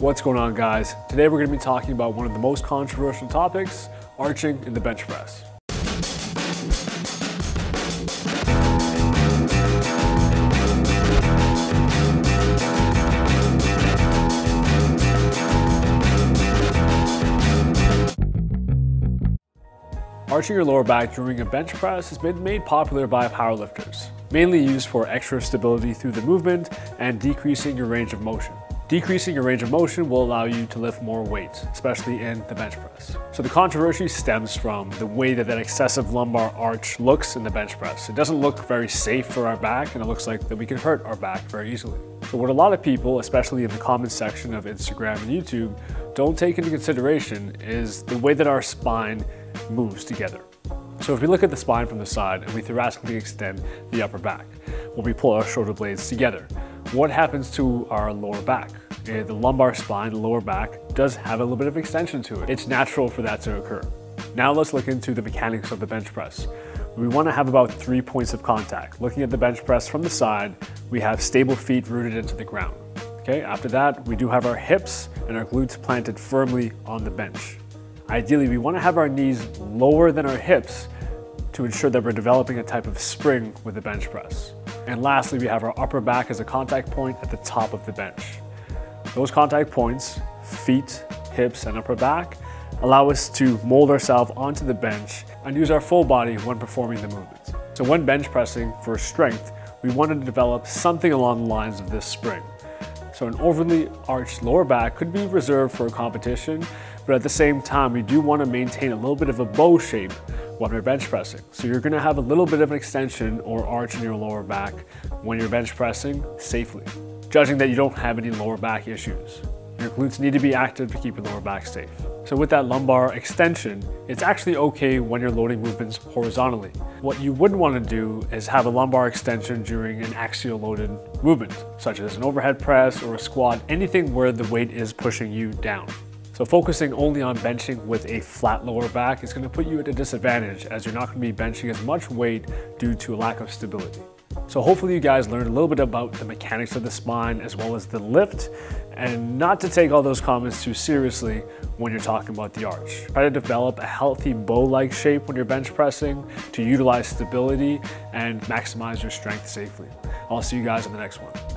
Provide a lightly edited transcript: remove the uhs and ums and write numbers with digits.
What's going on, guys? Today we're going to be talking about one of the most controversial topics, arching in the bench press. Arching your lower back during a bench press has been made popular by powerlifters, mainly used for extra stability through the movement and decreasing your range of motion. Decreasing your range of motion will allow you to lift more weight, especially in the bench press. So the controversy stems from the way that excessive lumbar arch looks in the bench press. It doesn't look very safe for our back, and it looks like that we can hurt our back very easily. So what a lot of people, especially in the comment section of Instagram and YouTube, don't take into consideration is the way that our spine moves together. So if we look at the spine from the side and we thoracically extend the upper back, when we pull our shoulder blades together, what happens to our lower back? The lumbar spine, the lower back, does have a little bit of extension to it. It's natural for that to occur. Now let's look into the mechanics of the bench press. We want to have about 3 points of contact. Looking at the bench press from the side, we have stable feet rooted into the ground. Okay, after that, we do have our hips and our glutes planted firmly on the bench. Ideally, we want to have our knees lower than our hips to ensure that we're developing a type of spring with the bench press. And lastly, we have our upper back as a contact point at the top of the bench. Those contact points, feet, hips, and upper back, allow us to mold ourselves onto the bench and use our full body when performing the movements. So when bench pressing for strength, we want to develop something along the lines of this spring. So an overly arched lower back could be reserved for a competition, but at the same time, we do want to maintain a little bit of a bow shape when we're bench pressing. So you're going to have a little bit of an extension or arch in your lower back when you're bench pressing safely, judging that you don't have any lower back issues. Your glutes need to be active to keep your lower back safe. So with that lumbar extension, it's actually okay when you're loading movements horizontally. What you wouldn't want to do is have a lumbar extension during an axial loaded movement, such as an overhead press or a squat, anything where the weight is pushing you down. So focusing only on benching with a flat lower back is going to put you at a disadvantage, as you're not going to be benching as much weight due to a lack of stability. So hopefully you guys learned a little bit about the mechanics of the spine as well as the lift, and not to take all those comments too seriously when you're talking about the arch. Try to develop a healthy bow-like shape when you're bench pressing to utilize stability and maximize your strength safely. I'll see you guys in the next one.